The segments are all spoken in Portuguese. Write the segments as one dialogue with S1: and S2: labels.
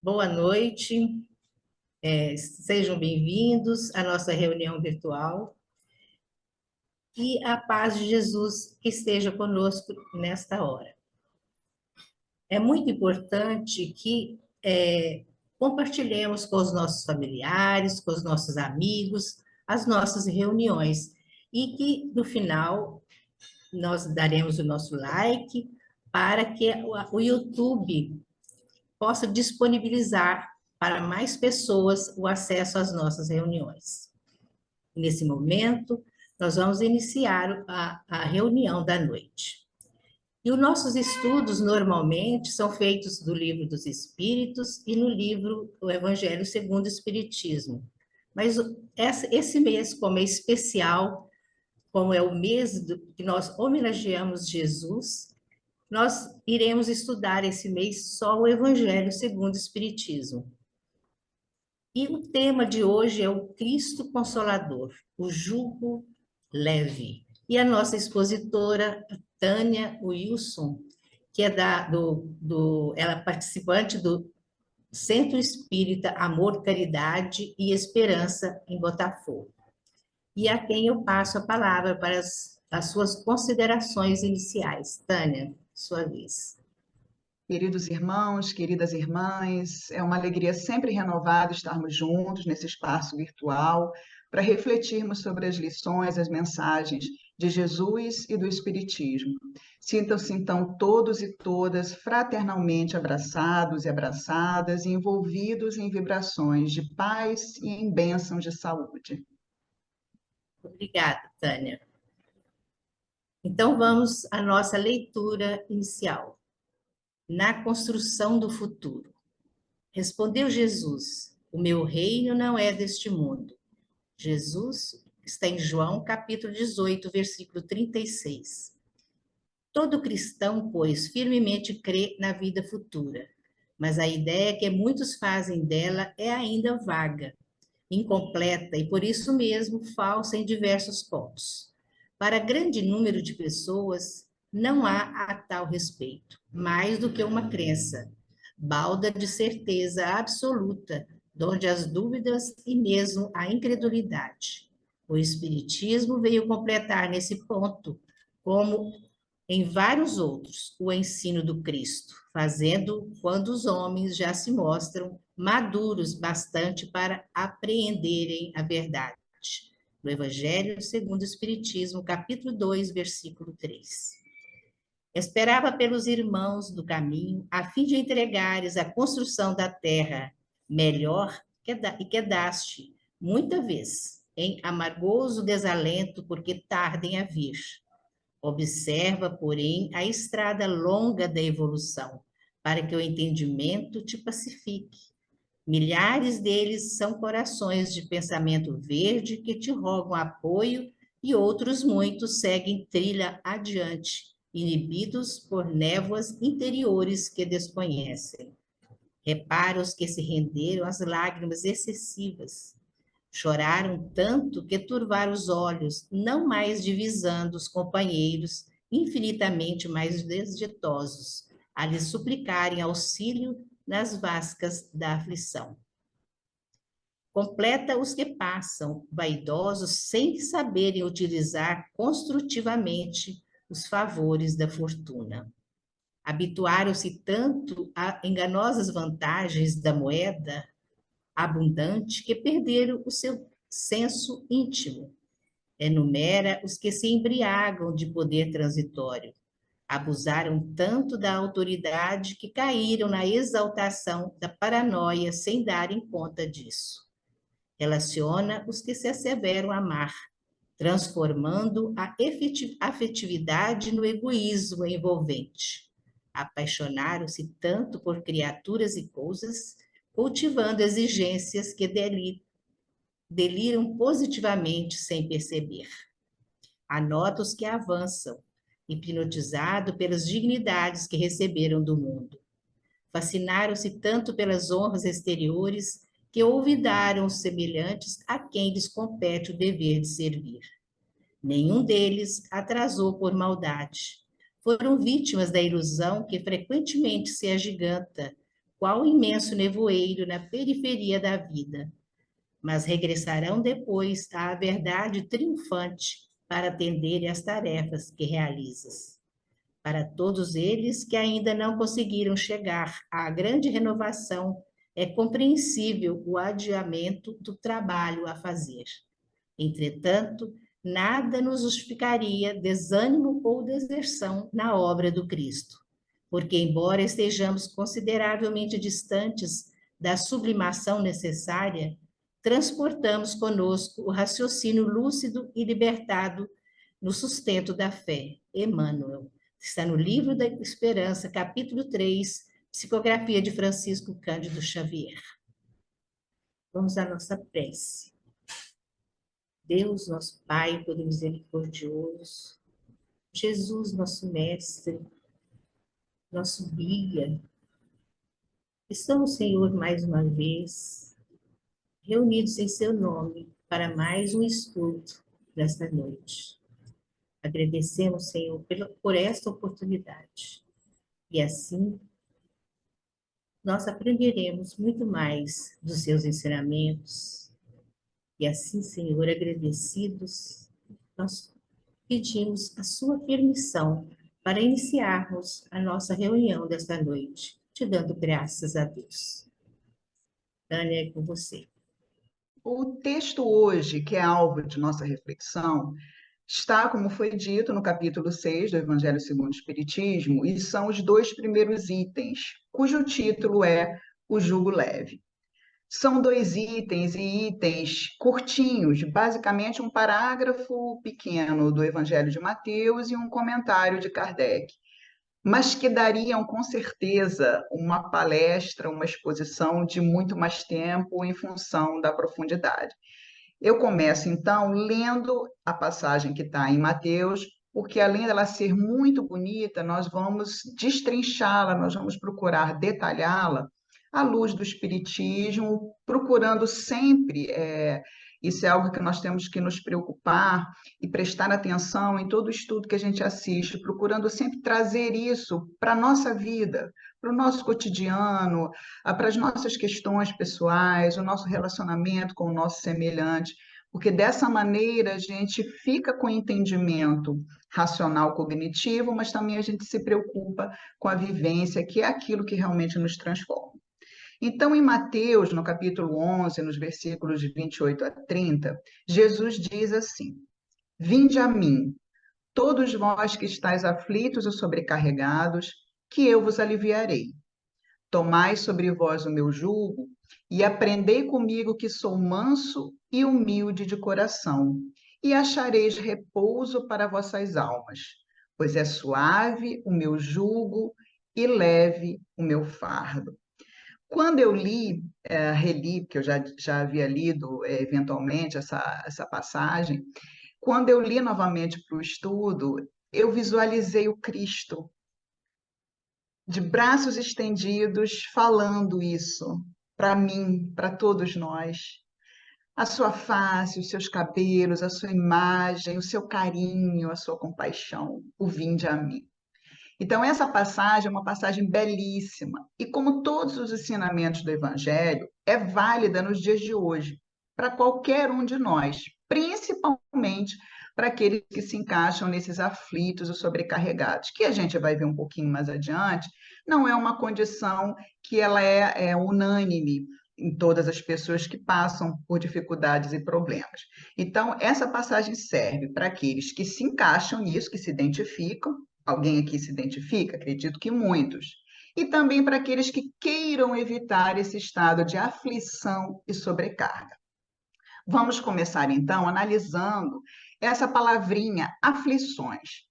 S1: Boa noite, sejam bem-vindos à nossa reunião virtual e a paz de Jesus que esteja conosco nesta hora. É muito importante que compartilhemos com os nossos familiares, com os nossos amigos, as nossas reuniões e que no final nós daremos o nosso like para que o YouTube possa disponibilizar para mais pessoas o acesso às nossas reuniões. Nesse momento, nós vamos iniciar a reunião da noite. E os nossos estudos, normalmente, são feitos do Livro dos Espíritos e no livro O Evangelho segundo o Espiritismo. Mas esse mês, como é especial, como é o mês que nós homenageamos Jesus, nós iremos estudar esse mês só o Evangelho segundo o Espiritismo. E o tema de hoje é o Cristo Consolador, o jugo leve. E a nossa expositora, Tânia Wilson, que é ela é participante do Centro Espírita Amor, Caridade e Esperança em Botafogo. E a quem eu passo a palavra para as suas considerações iniciais. Tânia, sua vez.
S2: Queridos irmãos, queridas irmãs, é uma alegria sempre renovada estarmos juntos nesse espaço virtual para refletirmos sobre as lições, as mensagens de Jesus e do Espiritismo. Sintam-se então todos e todas fraternalmente abraçados e abraçadas e envolvidos em vibrações de paz e em bênçãos de saúde.
S1: Obrigada, Tânia. Então vamos à nossa leitura inicial. Na construção do futuro. Respondeu Jesus: o meu reino não é deste mundo. Jesus está em João, capítulo 18, versículo 36. Todo cristão, pois, firmemente crê na vida futura, mas a ideia que muitos fazem dela é ainda vaga, incompleta e, por isso mesmo, falsa em diversos pontos. Para grande número de pessoas, não há a tal respeito, mais do que uma crença, balda de certeza absoluta, donde as dúvidas e mesmo a incredulidade. O Espiritismo veio completar nesse ponto, como em vários outros, o ensino do Cristo, fazendo quando os homens já se mostram maduros bastante para apreenderem a verdade. No Evangelho segundo o Espiritismo, capítulo 2, versículo 3. Esperava pelos irmãos do caminho, a fim de entregares a construção da terra melhor e quedaste, muita vez, em amargoso desalento, porque tardem a vir. Observa, porém, a estrada longa da evolução, para que o entendimento te pacifique. Milhares deles são corações de pensamento verde que te rogam apoio e outros muitos seguem trilha adiante, inibidos por névoas interiores que desconhecem. Repara os que se renderam às lágrimas excessivas. Choraram tanto que turvaram os olhos, não mais divisando os companheiros infinitamente mais desditosos, a lhes suplicarem auxílio nas vascas da aflição. Completa os que passam, vaidosos, sem saberem utilizar construtivamente os favores da fortuna. Habituaram-se tanto a enganosas vantagens da moeda abundante que perderam o seu senso íntimo. Enumera os que se embriagam de poder transitório. Abusaram tanto da autoridade que caíram na exaltação da paranoia sem darem conta disso. Relaciona os que se asseveram amar, transformando a afetividade no egoísmo envolvente. Apaixonaram-se tanto por criaturas e coisas, cultivando exigências que deliram positivamente sem perceber. Anota os que avançam, hipnotizado pelas dignidades que receberam do mundo. Fascinaram-se tanto pelas honras exteriores que olvidaram os semelhantes a quem lhes compete o dever de servir. Nenhum deles atrasou por maldade. Foram vítimas da ilusão que frequentemente se agiganta qual imenso nevoeiro na periferia da vida, mas regressarão depois à verdade triunfante para atender às tarefas que realizas. Para todos eles que ainda não conseguiram chegar à grande renovação, é compreensível o adiamento do trabalho a fazer. Entretanto, nada nos justificaria desânimo ou deserção na obra do Cristo, porque, embora estejamos consideravelmente distantes da sublimação necessária, transportamos conosco o raciocínio lúcido e libertado no sustento da fé. Emmanuel. Está no Livro da Esperança, capítulo 3, psicografia de Francisco Cândido Xavier. Vamos à nossa prece. Deus, nosso Pai, todo misericordioso, Jesus, nosso Mestre, nosso guia, estamos, Senhor, mais uma vez, reunidos em Seu nome, para mais um estudo desta noite. Agradecemos, Senhor, por esta oportunidade. E assim, nós aprenderemos muito mais dos Seus ensinamentos. E assim, Senhor, agradecidos, nós pedimos a sua permissão para iniciarmos a nossa reunião desta noite, te dando graças a Deus. Tânia, é com você.
S2: O texto hoje, que é alvo de nossa reflexão, está, como foi dito, no capítulo 6 do Evangelho segundo o Espiritismo, e são os dois primeiros itens, cujo título é O Jugo Leve. São dois itens e itens curtinhos, basicamente um parágrafo pequeno do Evangelho de Mateus e um comentário de Kardec, mas que dariam com certeza uma palestra, uma exposição de muito mais tempo em função da profundidade. Eu começo então lendo a passagem que está em Mateus, porque além dela ser muito bonita, nós vamos destrinchá-la, nós vamos procurar detalhá-la à luz do Espiritismo, procurando sempre, isso é algo que nós temos que nos preocupar e prestar atenção em todo estudo que a gente assiste, procurando sempre trazer isso para a nossa vida, para o nosso cotidiano, para as nossas questões pessoais, o nosso relacionamento com o nosso semelhante, porque dessa maneira a gente fica com entendimento racional cognitivo, mas também a gente se preocupa com a vivência, que é aquilo que realmente nos transforma. Então, em Mateus, no capítulo 11, nos versículos de 28 a 30, Jesus diz assim: Vinde a mim, todos vós que estáis aflitos ou sobrecarregados, que eu vos aliviarei. Tomai sobre vós o meu jugo e aprendei comigo que sou manso e humilde de coração, e achareis repouso para vossas almas, pois é suave o meu jugo e leve o meu fardo. Quando eu reli, porque eu já havia lido eventualmente essa passagem, quando eu li novamente para o estudo, eu visualizei o Cristo de braços estendidos, falando isso para mim, para todos nós. A sua face, os seus cabelos, a sua imagem, o seu carinho, a sua compaixão, o vinde a mim. Então, essa passagem é uma passagem belíssima e, como todos os ensinamentos do Evangelho, é válida nos dias de hoje, para qualquer um de nós, principalmente para aqueles que se encaixam nesses aflitos ou sobrecarregados, que a gente vai ver um pouquinho mais adiante, não é uma condição que ela é unânime em todas as pessoas que passam por dificuldades e problemas. Então, essa passagem serve para aqueles que se encaixam nisso, que se identificam. Alguém aqui se identifica? Acredito que muitos. E também para aqueles que queiram evitar esse estado de aflição e sobrecarga. Vamos começar então analisando essa palavrinha, aflições.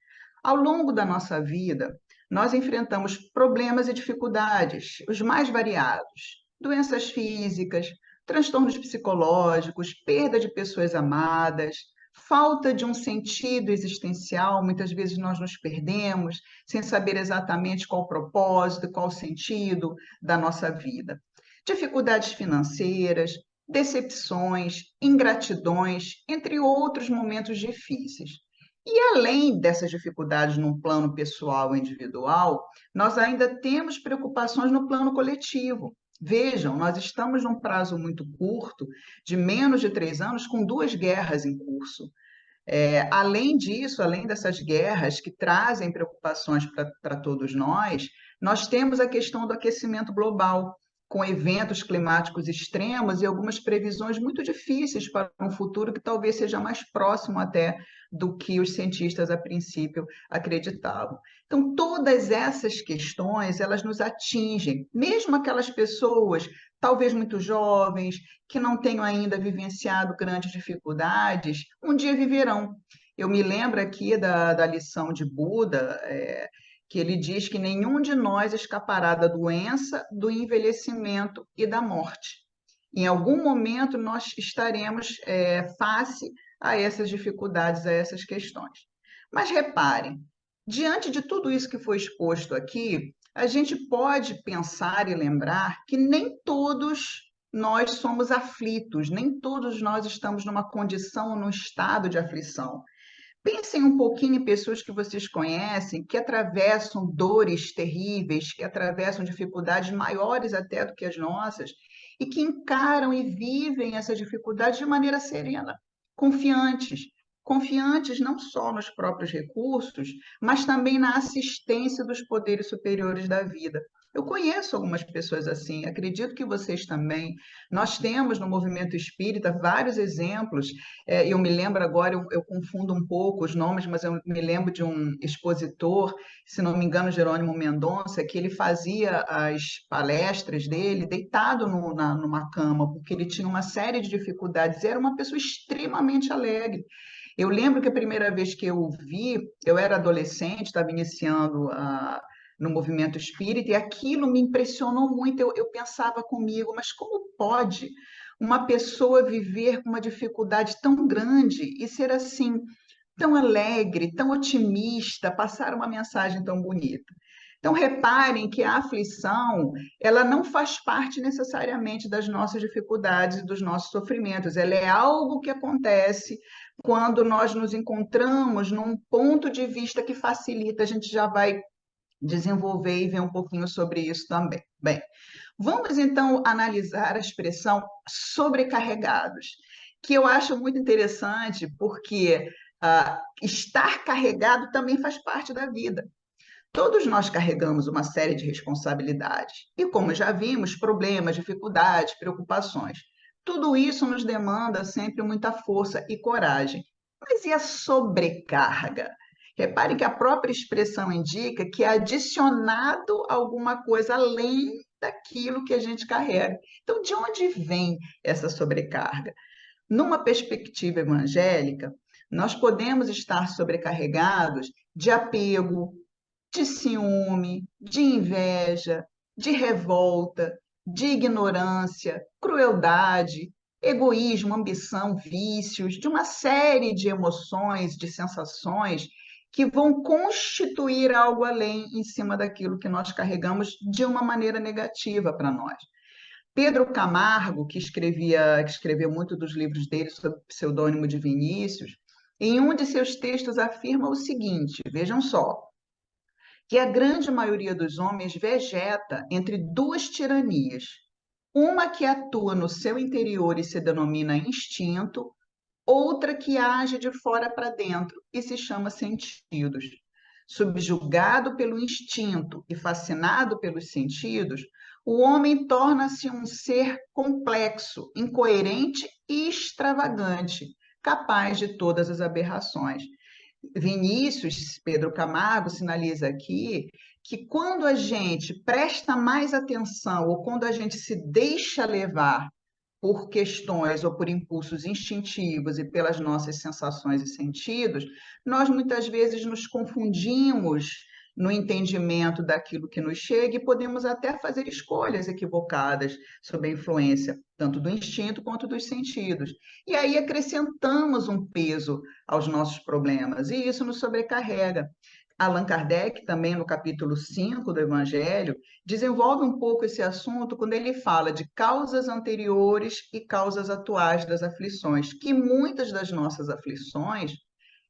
S2: Ao longo da nossa vida, nós enfrentamos problemas e dificuldades, os mais variados, doenças físicas, transtornos psicológicos, perda de pessoas amadas, falta de um sentido existencial, muitas vezes nós nos perdemos sem saber exatamente qual o propósito, qual o sentido da nossa vida. Dificuldades financeiras, decepções, ingratidões, entre outros momentos difíceis. E além dessas dificuldades num plano pessoal e individual, nós ainda temos preocupações no plano coletivo. Vejam, nós estamos num prazo muito curto, de menos de 3 anos, com 2 guerras em curso. Além disso, além dessas guerras que trazem preocupações para todos nós, nós temos a questão do aquecimento global, com eventos climáticos extremos e algumas previsões muito difíceis para um futuro que talvez seja mais próximo até do que os cientistas a princípio acreditavam. Então, todas essas questões, elas nos atingem, mesmo aquelas pessoas talvez muito jovens, que não tenham ainda vivenciado grandes dificuldades, um dia viverão. Eu me lembro aqui da lição de Buda, que ele diz que nenhum de nós escapará da doença, do envelhecimento e da morte. Em algum momento nós estaremos face a essas dificuldades, a essas questões. Mas reparem, diante de tudo isso que foi exposto aqui, a gente pode pensar e lembrar que nem todos nós somos aflitos, nem todos nós estamos numa condição, num estado de aflição. Pensem um pouquinho em pessoas que vocês conhecem, que atravessam dores terríveis, que atravessam dificuldades maiores até do que as nossas, e que encaram e vivem essas dificuldades de maneira serena, confiantes. Confiantes não só nos próprios recursos, mas também na assistência dos poderes superiores da vida. Eu conheço algumas pessoas assim, acredito que vocês também. Nós temos no movimento espírita vários exemplos. Eu me lembro agora, eu confundo um pouco os nomes, mas eu me lembro de um expositor, se não me engano, Jerônimo Mendonça, que ele fazia as palestras dele deitado numa cama, porque ele tinha uma série de dificuldades. Era uma pessoa extremamente alegre. Eu lembro que a primeira vez que eu o vi, eu era adolescente, estava iniciando no movimento espírita, e aquilo me impressionou muito. Eu pensava comigo, mas como pode uma pessoa viver com uma dificuldade tão grande e ser assim, tão alegre, tão otimista, passar uma mensagem tão bonita? Então, reparem que a aflição, ela não faz parte necessariamente das nossas dificuldades e dos nossos sofrimentos. Ela é algo que acontece quando nós nos encontramos num ponto de vista que facilita. A gente já vai desenvolver e ver um pouquinho sobre isso também. Bem, vamos então analisar a expressão sobrecarregados, que eu acho muito interessante, porque estar carregado também faz parte da vida. Todos nós carregamos uma série de responsabilidades e, como já vimos, problemas, dificuldades, preocupações. Tudo isso nos demanda sempre muita força e coragem. Mas e a sobrecarga? Repare que a própria expressão indica que é adicionado alguma coisa além daquilo que a gente carrega. Então, de onde vem essa sobrecarga? Numa perspectiva evangélica, nós podemos estar sobrecarregados de apego, de ciúme, de inveja, de revolta, de ignorância, crueldade, egoísmo, ambição, vícios, de uma série de emoções, de sensações que vão constituir algo além em cima daquilo que nós carregamos de uma maneira negativa para nós. Pedro Camargo, que escreveu muito dos livros dele sob o pseudônimo de Vinícius, em um de seus textos afirma o seguinte: vejam só, que a grande maioria dos homens vegeta entre duas tiranias. Uma que atua no seu interior e se denomina instinto, outra que age de fora para dentro e se chama sentidos. Subjugado pelo instinto e fascinado pelos sentidos, o homem torna-se um ser complexo, incoerente e extravagante, capaz de todas as aberrações. Vinícius, Pedro Camargo, sinaliza aqui que quando a gente presta mais atenção ou quando a gente se deixa levar por questões ou por impulsos instintivos e pelas nossas sensações e sentidos, nós muitas vezes nos confundimos no entendimento daquilo que nos chega e podemos até fazer escolhas equivocadas sob a influência tanto do instinto quanto dos sentidos. E aí acrescentamos um peso aos nossos problemas e isso nos sobrecarrega. Allan Kardec, também no capítulo 5 do Evangelho, desenvolve um pouco esse assunto quando ele fala de causas anteriores e causas atuais das aflições, que muitas das nossas aflições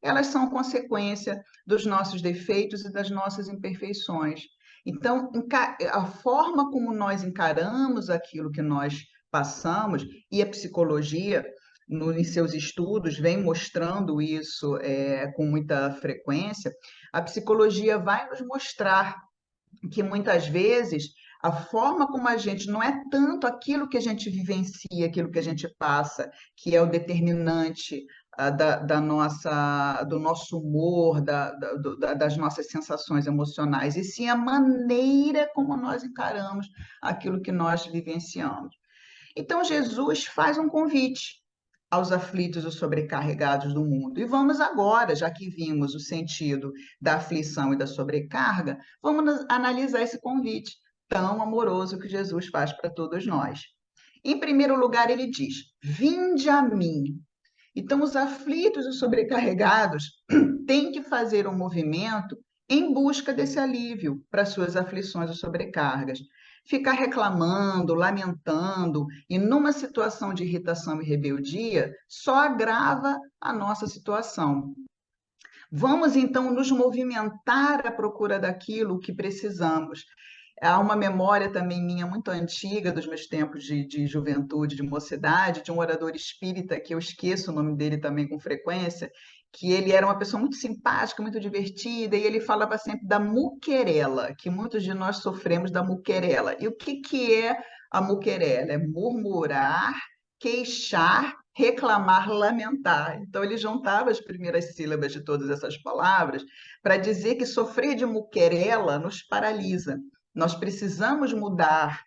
S2: elas são consequência dos nossos defeitos e das nossas imperfeições. Então, a forma como nós encaramos aquilo que nós passamos, e a psicologia, em seus estudos, vem mostrando isso com muita frequência, a psicologia vai nos mostrar que muitas vezes a forma como a gente não é tanto aquilo que a gente vivencia, aquilo que a gente passa, que é o determinante do nosso humor, das nossas sensações emocionais, e sim a maneira como nós encaramos aquilo que nós vivenciamos. Então, Jesus faz um convite aos aflitos e sobrecarregados do mundo. E vamos agora, já que vimos o sentido da aflição e da sobrecarga, vamos analisar esse convite tão amoroso que Jesus faz para todos nós. Em primeiro lugar, ele diz: vinde a mim. Então, os aflitos e sobrecarregados têm que fazer um movimento em busca desse alívio para suas aflições e sobrecargas. Ficar reclamando, lamentando e numa situação de irritação e rebeldia só agrava a nossa situação. Vamos então nos movimentar à procura daquilo que precisamos. Há uma memória também minha muito antiga, dos meus tempos de juventude, de mocidade, de um orador espírita, que eu esqueço o nome dele também com frequência, que ele era uma pessoa muito simpática, muito divertida, e ele falava sempre da muquerela, que muitos de nós sofremos da muquerela. E o que é a muquerela? É murmurar, queixar, reclamar, lamentar. Então, ele juntava as primeiras sílabas de todas essas palavras para dizer que sofrer de muquerela nos paralisa. Nós precisamos mudar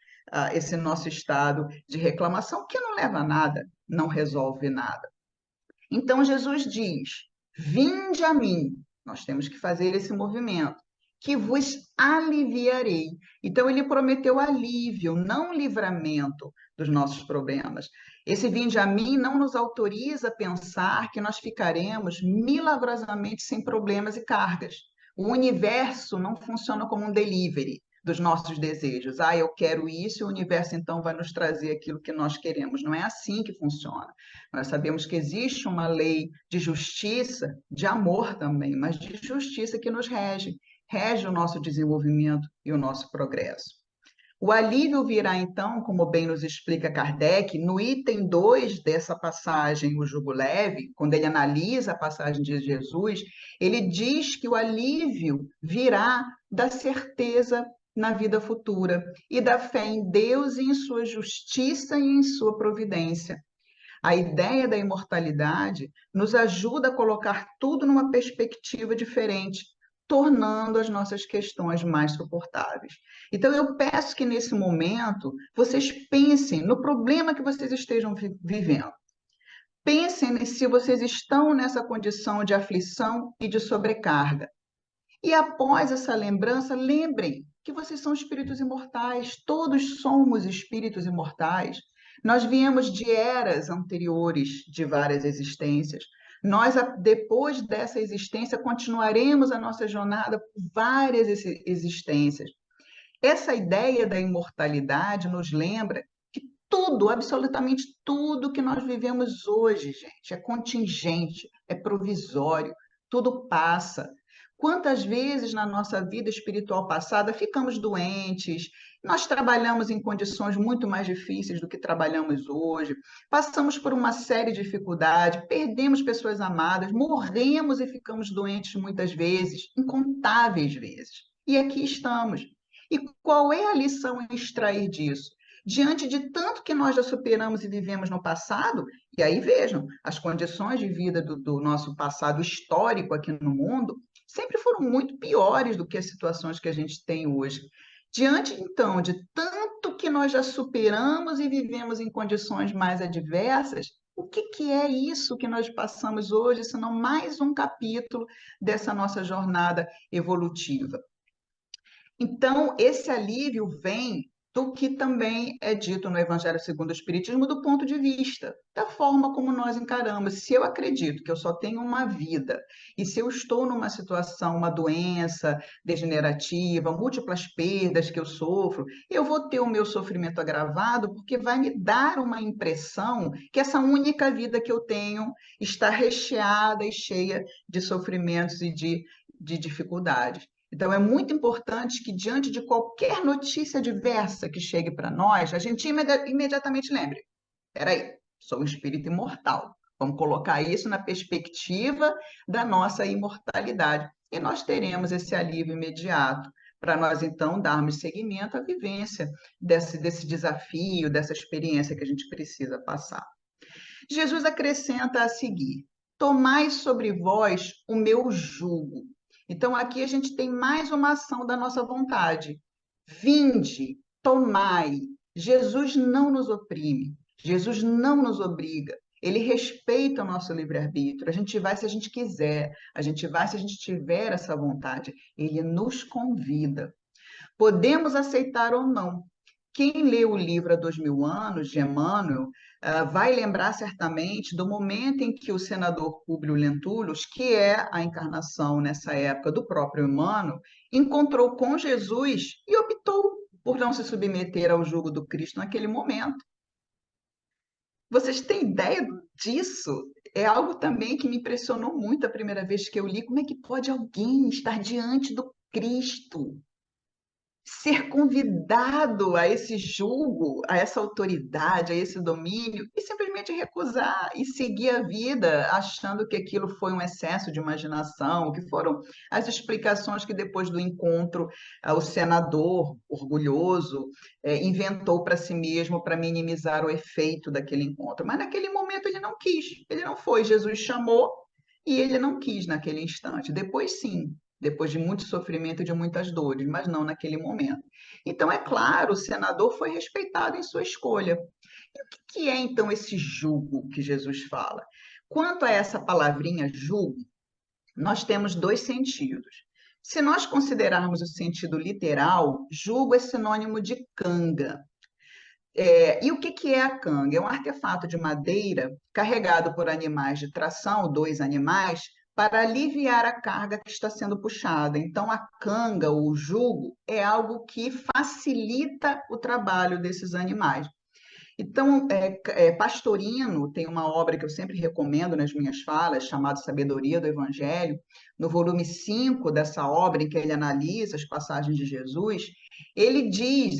S2: esse nosso estado de reclamação, que não leva a nada, não resolve nada. Então, Jesus diz: vinde a mim. Nós temos que fazer esse movimento, que vos aliviarei. Então, ele prometeu alívio, não livramento dos nossos problemas. Esse vinde a mim não nos autoriza a pensar que nós ficaremos milagrosamente sem problemas e cargas. O universo não funciona como um delivery dos nossos desejos. Ah, eu quero isso, e o universo então vai nos trazer aquilo que nós queremos. Não é assim que funciona. Nós sabemos que existe uma lei de justiça, de amor também, mas de justiça que nos rege o nosso desenvolvimento e o nosso progresso. O alívio virá então, como bem nos explica Kardec, no item 2 dessa passagem, o jugo leve, quando ele analisa a passagem de Jesus, ele diz que o alívio virá da certeza na vida futura e da fé em Deus e em sua justiça e em sua providência. A ideia da imortalidade nos ajuda a colocar tudo numa perspectiva diferente, tornando as nossas questões mais suportáveis. Então, eu peço que nesse momento vocês pensem no problema que vocês estejam vivendo. Pensem se vocês estão nessa condição de aflição e de sobrecarga. E após essa lembrança, lembrem que vocês são espíritos imortais, todos somos espíritos imortais. Nós viemos de eras anteriores de várias existências. Nós, depois dessa existência, continuaremos a nossa jornada por várias existências. Essa ideia da imortalidade nos lembra que tudo, absolutamente tudo que nós vivemos hoje, gente, é contingente, é provisório, tudo passa. Quantas vezes na nossa vida espiritual passada ficamos doentes, nós trabalhamos em condições muito mais difíceis do que trabalhamos hoje, passamos por uma série de dificuldades, perdemos pessoas amadas, morremos e ficamos doentes muitas vezes, incontáveis vezes. E aqui estamos. E qual é a lição a extrair disso? Diante de tanto que nós já superamos e vivemos no passado, e aí vejam, as condições de vida do nosso passado histórico aqui no mundo sempre foram muito piores do que as situações que a gente tem hoje. Diante, então, de tanto que nós já superamos e vivemos em condições mais adversas, o que é isso que nós passamos hoje, senão mais um capítulo dessa nossa jornada evolutiva? Então, esse alívio vem do que também é dito no Evangelho segundo o Espiritismo, do ponto de vista, da forma como nós encaramos. Se eu acredito que eu só tenho uma vida, e se eu estou numa situação, uma doença degenerativa, múltiplas perdas que eu sofro, eu vou ter o meu sofrimento agravado, porque vai me dar uma impressão que essa única vida que eu tenho está recheada e cheia de sofrimentos e de dificuldades. Então, é muito importante que, diante de qualquer notícia diversa que chegue para nós, a gente imediatamente lembre: peraí, sou um espírito imortal. Vamos colocar isso na perspectiva da nossa imortalidade. E nós teremos esse alívio imediato para nós, então, darmos seguimento à vivência desse desafio, dessa experiência que a gente precisa passar. Jesus acrescenta a seguir: tomai sobre vós o meu jugo. Então, aqui a gente tem mais uma ação da nossa vontade. Vinde, tomai. Jesus não nos oprime, Jesus não nos obriga. Ele respeita o nosso livre-arbítrio. A gente vai se a gente quiser, a gente vai se a gente tiver essa vontade. Ele nos convida. Podemos aceitar ou não. Quem lê o livro Há 2000 anos, de Emmanuel, vai lembrar certamente do momento em que o senador Públio Lentulus, que é a encarnação nessa época do próprio Emmanuel, encontrou com Jesus e optou por não se submeter ao jugo do Cristo naquele momento. Vocês têm ideia disso? É algo também que me impressionou muito a primeira vez que eu li. Como é que pode alguém estar diante do Cristo, ser convidado a esse julgo, a essa autoridade, a esse domínio, e simplesmente recusar e seguir a vida achando que aquilo foi um excesso de imaginação, que foram as explicações que depois do encontro o senador, orgulhoso, inventou para si mesmo para minimizar o efeito daquele encontro. Mas naquele momento ele não quis, ele não foi. Jesus chamou e ele não quis naquele instante. Depois sim, depois de muito sofrimento e de muitas dores, mas não naquele momento. Então, é claro, o senador foi respeitado em sua escolha. E o que é, então, esse jugo que Jesus fala? Quanto a essa palavrinha jugo, nós temos dois sentidos. Se nós considerarmos o sentido literal, jugo é sinônimo de canga. E o que é a canga? É um artefato de madeira carregado por animais de tração, dois animais, para aliviar a carga que está sendo puxada. Então, a canga, ou o jugo, é algo que facilita o trabalho desses animais. Então, Pastorino tem uma obra que eu sempre recomendo nas minhas falas, chamada Sabedoria do Evangelho. No volume 5 dessa obra, em que ele analisa as passagens de Jesus, ele diz,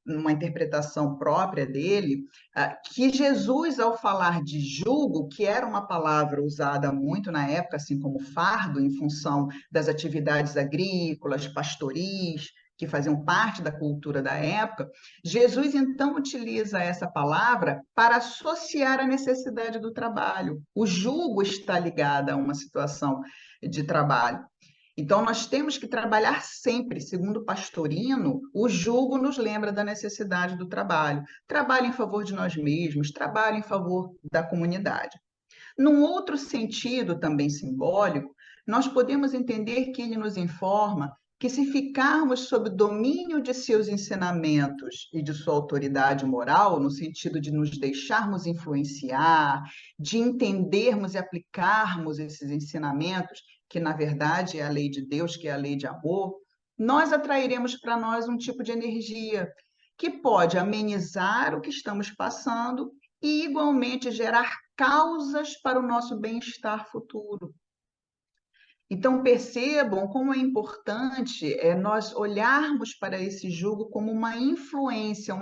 S2: numa interpretação própria dele, que Jesus, ao falar de jugo, que era uma palavra usada muito na época, assim como fardo, em função das atividades agrícolas, pastoris, que faziam parte da cultura da época, Jesus então utiliza essa palavra para associar a necessidade do trabalho. O jugo está ligado a uma situação de trabalho. Então, nós temos que trabalhar sempre, segundo Pastorino, o jugo nos lembra da necessidade do trabalho. Trabalho em favor de nós mesmos, trabalho em favor da comunidade. Num outro sentido, também simbólico, nós podemos entender que ele nos informa que, se ficarmos sob domínio de seus ensinamentos e de sua autoridade moral, no sentido de nos deixarmos influenciar, de entendermos e aplicarmos esses ensinamentos, que na verdade é a lei de Deus, que é a lei de amor, nós atrairemos para nós um tipo de energia que pode amenizar o que estamos passando e igualmente gerar causas para o nosso bem-estar futuro. Então, percebam como é importante nós olharmos para esse jugo como uma influência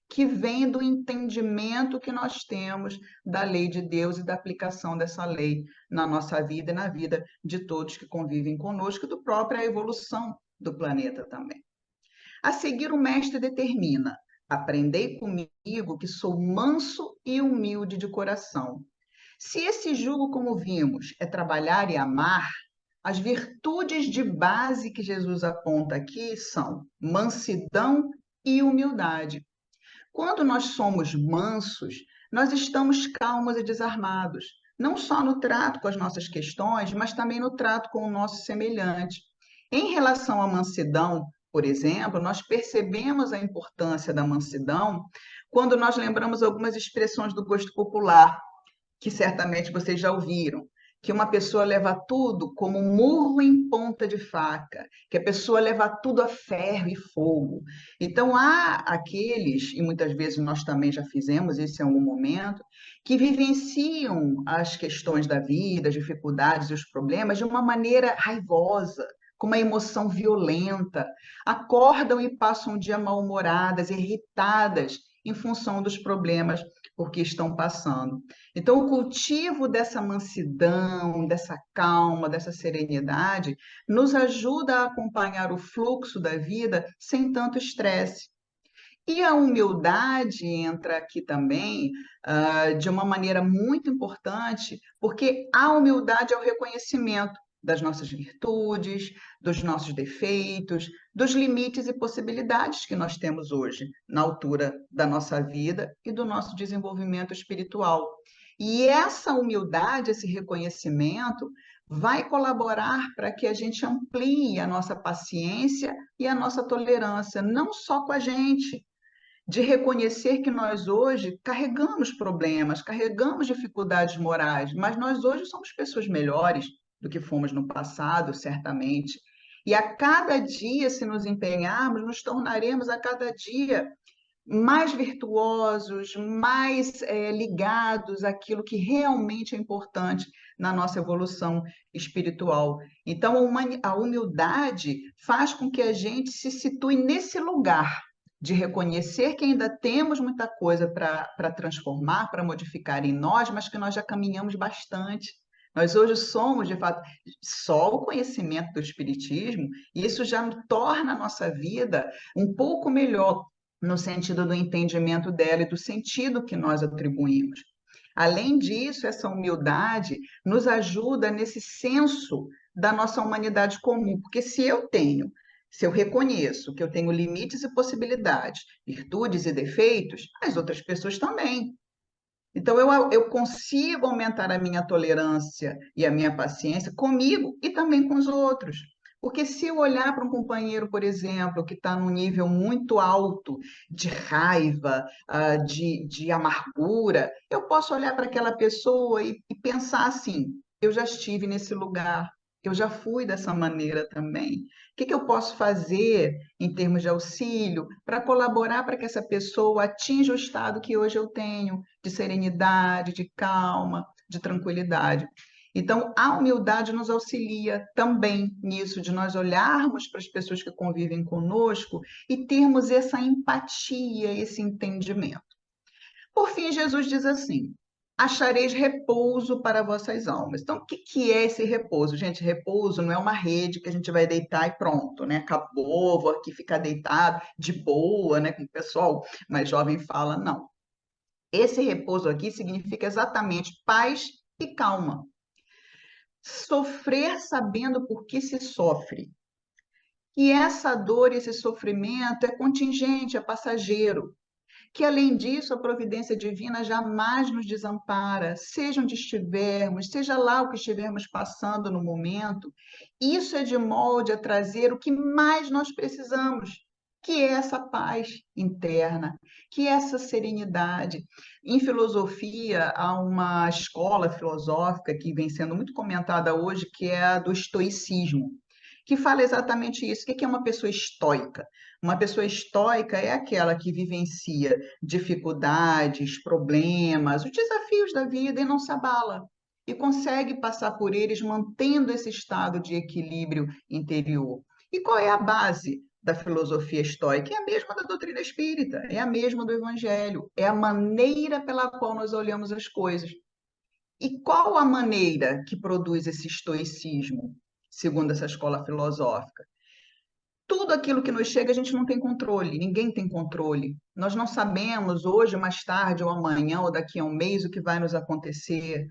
S2: que vem do entendimento que nós temos da lei de Deus e da aplicação dessa lei na nossa vida e na vida de todos que convivem conosco, e do própria evolução do planeta também. A seguir, o mestre determina: aprendei comigo, que sou manso e humilde de coração. Se esse jugo, como vimos, é trabalhar e amar, as virtudes de base que Jesus aponta aqui são mansidão e humildade. Quando nós somos mansos, nós estamos calmos e desarmados, não só no trato com as nossas questões, mas também no trato com o nosso semelhante. Em relação à mansidão, por exemplo, nós percebemos a importância da mansidão quando nós lembramos algumas expressões do gosto popular, que certamente vocês já ouviram, que uma pessoa leva tudo como um murro em ponta de faca, que a pessoa leva tudo a ferro e fogo. Então, há aqueles, e muitas vezes nós também já fizemos isso em algum momento, que vivenciam as questões da vida, as dificuldades e os problemas de uma maneira raivosa, com uma emoção violenta, acordam e passam o dia mal-humoradas, irritadas em função dos problemas por que estão passando. Então, o cultivo dessa mansidão, dessa calma, dessa serenidade, nos ajuda a acompanhar o fluxo da vida sem tanto estresse. E a humildade entra aqui também, de uma maneira muito importante, porque a humildade é o reconhecimento das nossas virtudes, dos nossos defeitos, dos limites e possibilidades que nós temos hoje, na altura da nossa vida e do nosso desenvolvimento espiritual. E essa humildade, esse reconhecimento, vai colaborar para que a gente amplie a nossa paciência e a nossa tolerância, não só com a gente, de reconhecer que nós hoje carregamos problemas, carregamos dificuldades morais, mas nós hoje somos pessoas melhores do que fomos no passado, certamente. E a cada dia, se nos empenharmos, nos tornaremos a cada dia mais virtuosos, mais ligados àquilo que realmente é importante na nossa evolução espiritual. Então, a humildade faz com que a gente se situe nesse lugar de reconhecer que ainda temos muita coisa para transformar, para modificar em nós, mas que nós já caminhamos bastante. Nós hoje somos, de fato, só o conhecimento do Espiritismo, e isso já torna a nossa vida um pouco melhor, no sentido do entendimento dela e do sentido que nós atribuímos. Além disso, essa humildade nos ajuda nesse senso da nossa humanidade comum, porque se eu reconheço que eu tenho limites e possibilidades, virtudes e defeitos, as outras pessoas também. Então, eu consigo aumentar a minha tolerância e a minha paciência comigo e também com os outros. Porque se eu olhar para um companheiro, por exemplo, que está num nível muito alto de raiva, de amargura, eu posso olhar para aquela pessoa e pensar assim: eu já estive nesse lugar, eu já fui dessa maneira também. O que eu posso fazer em termos de auxílio para colaborar para que essa pessoa atinja o estado que hoje eu tenho, de serenidade, de calma, de tranquilidade? Então, a humildade nos auxilia também nisso, de nós olharmos para as pessoas que convivem conosco e termos essa empatia, esse entendimento. Por fim, Jesus diz assim: achareis repouso para vossas almas. Então, o que é esse repouso? Gente, repouso não é uma rede que a gente vai deitar e pronto, né? Acabou, vou aqui ficar deitado de boa, né? Como o pessoal mais jovem fala, não. Esse repouso aqui significa exatamente paz e calma. Sofrer sabendo por que se sofre. E essa dor, esse sofrimento é contingente, é passageiro. Que, além disso, a providência divina jamais nos desampara, seja onde estivermos, seja lá o que estivermos passando no momento. Isso é de molde a trazer o que mais nós precisamos, que é essa paz interna, que é essa serenidade. Em filosofia, há uma escola filosófica que vem sendo muito comentada hoje, que é a do estoicismo, que fala exatamente isso. O que é uma pessoa estoica? Uma pessoa estoica é aquela que vivencia dificuldades, problemas, os desafios da vida e não se abala. E consegue passar por eles mantendo esse estado de equilíbrio interior. E qual é a base da filosofia estoica? É a mesma da doutrina espírita, é a mesma do evangelho, é a maneira pela qual nós olhamos as coisas. E qual a maneira que produz esse estoicismo, segundo essa escola filosófica? Tudo aquilo que nos chega, a gente não tem controle, ninguém tem controle. Nós não sabemos hoje, mais tarde, ou amanhã, ou daqui a um mês, o que vai nos acontecer.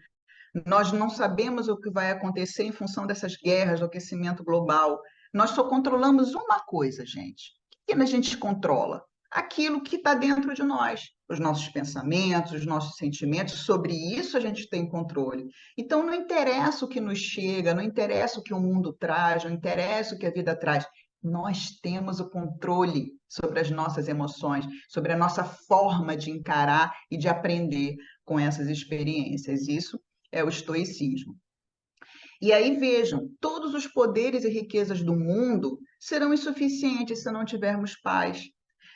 S2: Nós não sabemos o que vai acontecer em função dessas guerras, do aquecimento global. Nós só controlamos uma coisa, gente. O que a gente controla? Aquilo que está dentro de nós, os nossos pensamentos, os nossos sentimentos. Sobre isso a gente tem controle. Então, não interessa o que nos chega, não interessa o que o mundo traz, não interessa o que a vida traz. Nós temos o controle sobre as nossas emoções, sobre a nossa forma de encarar e de aprender com essas experiências. Isso é o estoicismo. E aí vejam, todos os poderes e riquezas do mundo serão insuficientes se não tivermos paz.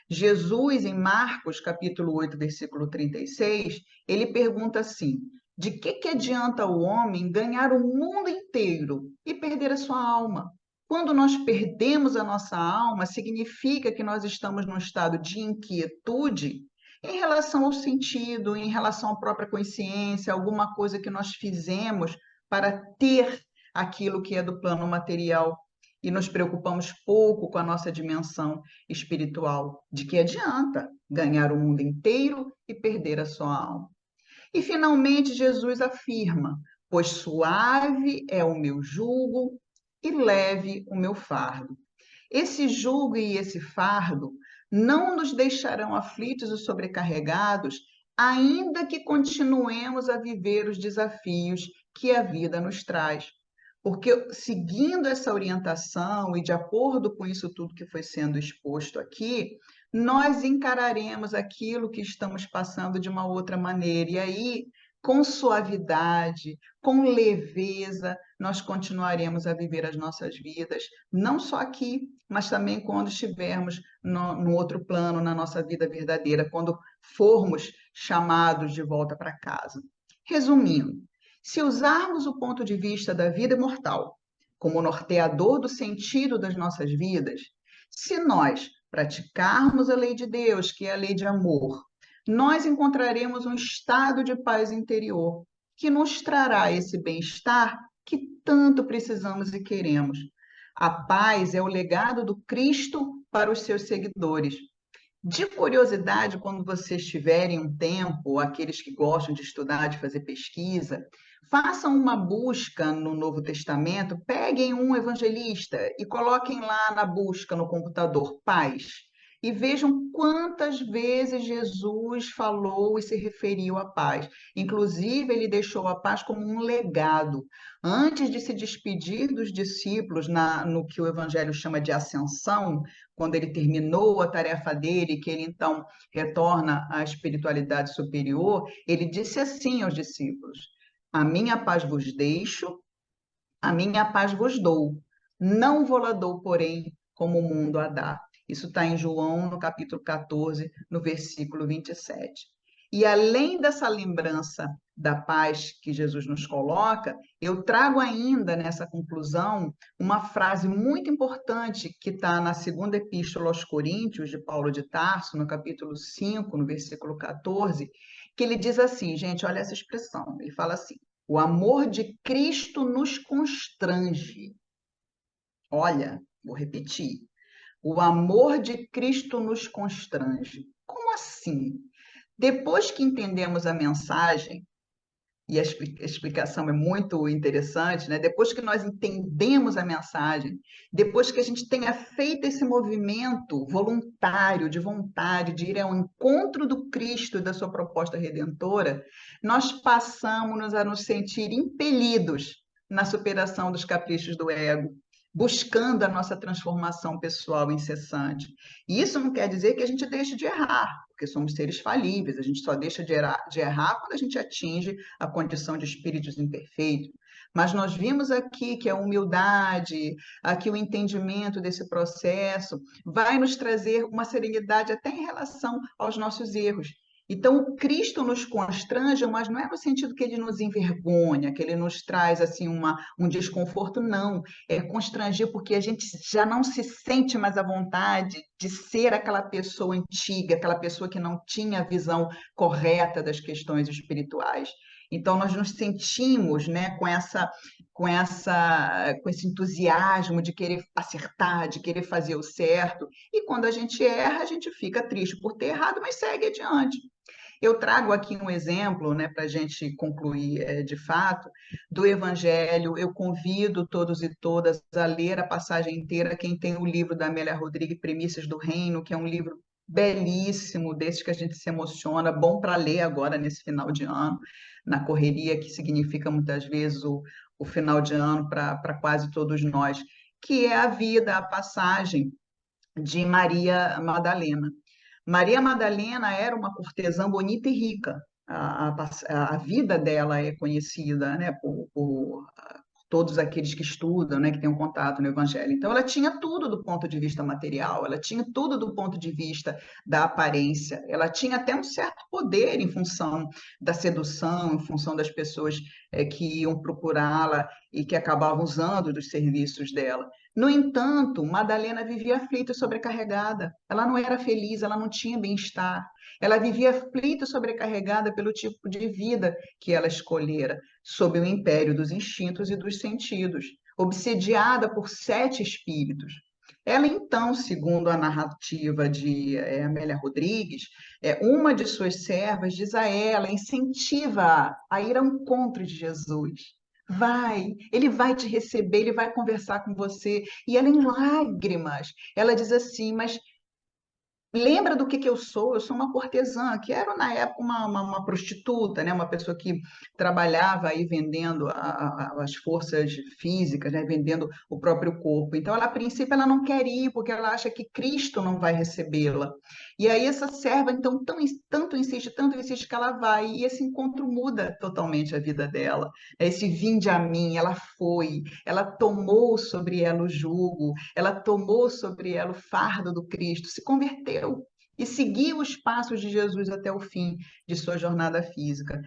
S2: Jesus, em Marcos, capítulo 8, versículo 36, ele pergunta assim: de que adianta o homem ganhar o mundo inteiro e perder a sua alma? Quando nós perdemos a nossa alma, significa que nós estamos num estado de inquietude em relação ao sentido, em relação à própria consciência, alguma coisa que nós fizemos para ter aquilo que é do plano material e nos preocupamos pouco com a nossa dimensão espiritual. De que adianta ganhar o mundo inteiro e perder a sua alma? E finalmente Jesus afirma: pois suave é o meu jugo e leve o meu fardo. Esse jugo e esse fardo não nos deixarão aflitos e sobrecarregados, ainda que continuemos a viver os desafios que a vida nos traz. Porque seguindo essa orientação e de acordo com isso tudo que foi sendo exposto aqui, nós encararemos aquilo que estamos passando de uma outra maneira. E aí, com suavidade, com leveza, nós continuaremos a viver as nossas vidas, não só aqui, mas também quando estivermos no outro plano, na nossa vida verdadeira, quando formos chamados de volta para casa. Resumindo, se usarmos o ponto de vista da vida imortal como norteador do sentido das nossas vidas, se nós praticarmos a lei de Deus, que é a lei de amor, nós encontraremos um estado de paz interior que nos trará esse bem-estar que tanto precisamos e queremos. A paz é o legado do Cristo para os seus seguidores. De curiosidade, quando vocês tiverem um tempo, aqueles que gostam de estudar, de fazer pesquisa, façam uma busca no Novo Testamento, peguem um evangelista e coloquem lá na busca no computador paz e vejam quantas vezes Jesus falou e se referiu à paz. Inclusive, ele deixou a paz como um legado. Antes de se despedir dos discípulos no que o evangelho chama de ascensão, quando ele terminou a tarefa dele, que ele então retorna à espiritualidade superior, ele disse assim aos discípulos: a minha paz vos deixo, a minha paz vos dou. Não vou-la dou, porém, como o mundo a dá. Isso está em João, no capítulo 14, no versículo 27. E além dessa lembrança da paz que Jesus nos coloca, eu trago ainda nessa conclusão uma frase muito importante que está na segunda epístola aos Coríntios, de Paulo de Tarso, no capítulo 5, no versículo 14, que ele diz assim, gente, olha essa expressão, ele fala assim: o amor de Cristo nos constrange. Olha, vou repetir. O amor de Cristo nos constrange. Como assim? Depois que entendemos a mensagem, e a explicação é muito interessante, né? Depois que nós entendemos a mensagem, depois que a gente tenha feito esse movimento voluntário, de vontade, de ir ao encontro do Cristo e da sua proposta redentora, nós passamos a nos sentir impelidos na superação dos caprichos do ego, buscando a nossa transformação pessoal incessante. E isso não quer dizer que a gente deixe de errar, porque somos seres falíveis, a gente só deixa de errar quando a gente atinge a condição de espíritos imperfeitos. Mas nós vimos aqui que a humildade, aqui o entendimento desse processo vai nos trazer uma serenidade até em relação aos nossos erros. Então, o Cristo nos constrange, mas não é no sentido que ele nos envergonha, que ele nos traz assim um desconforto, não. É constranger porque a gente já não se sente mais à vontade de ser aquela pessoa antiga, aquela pessoa que não tinha a visão correta das questões espirituais. Então nós nos sentimos, né, com esse entusiasmo de querer acertar, de querer fazer o certo. E quando a gente erra, a gente fica triste por ter errado, mas segue adiante. Eu trago aqui um exemplo, né, para a gente concluir de fato, do Evangelho. Eu convido todos e todas a ler a passagem inteira. Quem tem o livro da Amélia Rodrigues, Premissas do Reino, que é um livro belíssimo, desses que a gente se emociona, bom para ler agora nesse final de ano, na correria que significa muitas vezes o final de ano para quase todos nós. que é a vida, a passagem de Maria Madalena. Maria Madalena era uma cortesã bonita e rica. A vida dela é conhecida, né, por todos aqueles que estudam, né, que têm um contato no Evangelho. Então, ela tinha tudo do ponto de vista material, ela tinha tudo do ponto de vista da aparência, ela tinha até um certo poder em função da sedução, em função das pessoas que iam procurá-la e que acabavam usando dos serviços dela. No entanto, Madalena vivia aflita e sobrecarregada. Ela não era feliz, ela não tinha bem-estar. Ela vivia aflita e sobrecarregada pelo tipo de vida que ela escolhera, sob o império dos instintos e dos sentidos, obsediada por 7 espíritos. Ela, então, segundo a narrativa de Amélia Rodrigues, uma de suas servas diz a ela, incentiva-a a ir ao encontro de Jesus. Vai, ele vai te receber, ele vai conversar com você. E ela, em lágrimas, ela diz assim: mas lembra do que eu sou? Eu sou uma cortesã, que era na época uma prostituta, né? Uma pessoa que trabalhava aí vendendo as forças físicas, né? Vendendo o próprio corpo. Então, ela, a princípio, ela não quer ir, porque ela acha que Cristo não vai recebê-la. E aí, essa serva, então, tanto insiste que ela vai, e esse encontro muda totalmente a vida dela. Esse vinde a mim, ela foi, ela tomou sobre ela o jugo, ela tomou sobre ela o fardo do Cristo, se converteu e seguiu os passos de Jesus até o fim de sua jornada física.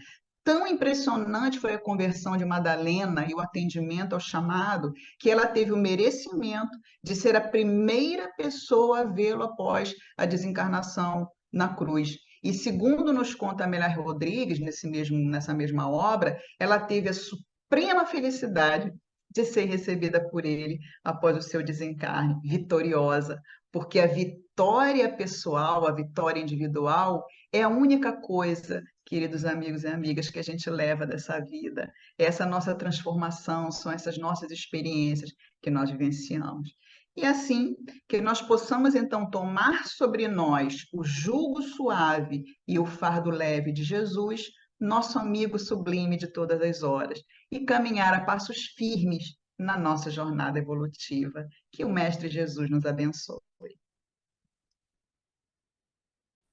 S2: Tão impressionante foi a conversão de Madalena e o atendimento ao chamado, que ela teve o merecimento de ser a primeira pessoa a vê-lo após a desencarnação na cruz. E segundo nos conta Amélia Rodrigues, nessa mesma obra, ela teve a suprema felicidade de ser recebida por ele após o seu desencarne, vitoriosa, porque a vitória pessoal, a vitória individual, é a única coisa, queridos amigos e amigas, que a gente leva dessa vida. Essa nossa transformação, são essas nossas experiências que nós vivenciamos. E assim, que nós possamos então tomar sobre nós o jugo suave e o fardo leve de Jesus, nosso amigo sublime de todas as horas, e caminhar a passos firmes na nossa jornada evolutiva. Que o Mestre Jesus nos abençoe.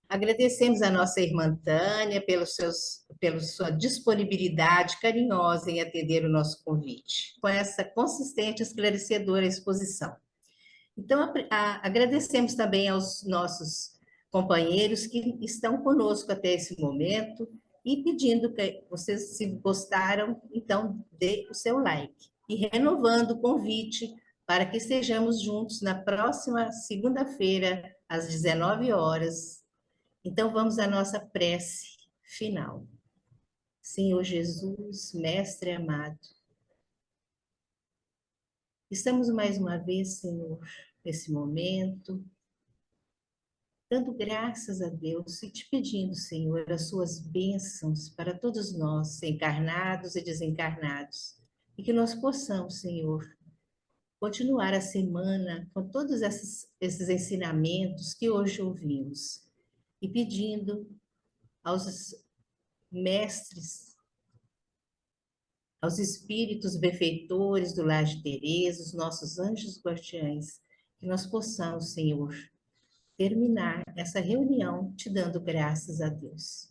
S1: Agradecemos a nossa irmã Tânia pela sua disponibilidade carinhosa em atender o nosso convite, com essa consistente e esclarecedora exposição. Então, agradecemos também aos nossos companheiros que estão conosco até esse momento e pedindo que vocês, se gostaram, então dê o seu like. E renovando o convite para que estejamos juntos na próxima segunda-feira, às 19 horas. Então, vamos à nossa prece final. Senhor Jesus, Mestre amado, estamos mais uma vez, Senhor, nesse momento, dando graças a Deus e te pedindo, Senhor, as suas bênçãos para todos nós, encarnados e desencarnados, e que nós possamos, Senhor, continuar a semana com todos esses ensinamentos que hoje ouvimos, e pedindo aos mestres, aos espíritos benfeitores do Lar de Teresa, os nossos anjos guardiães, que nós possamos, Senhor, terminar essa reunião te dando graças a Deus.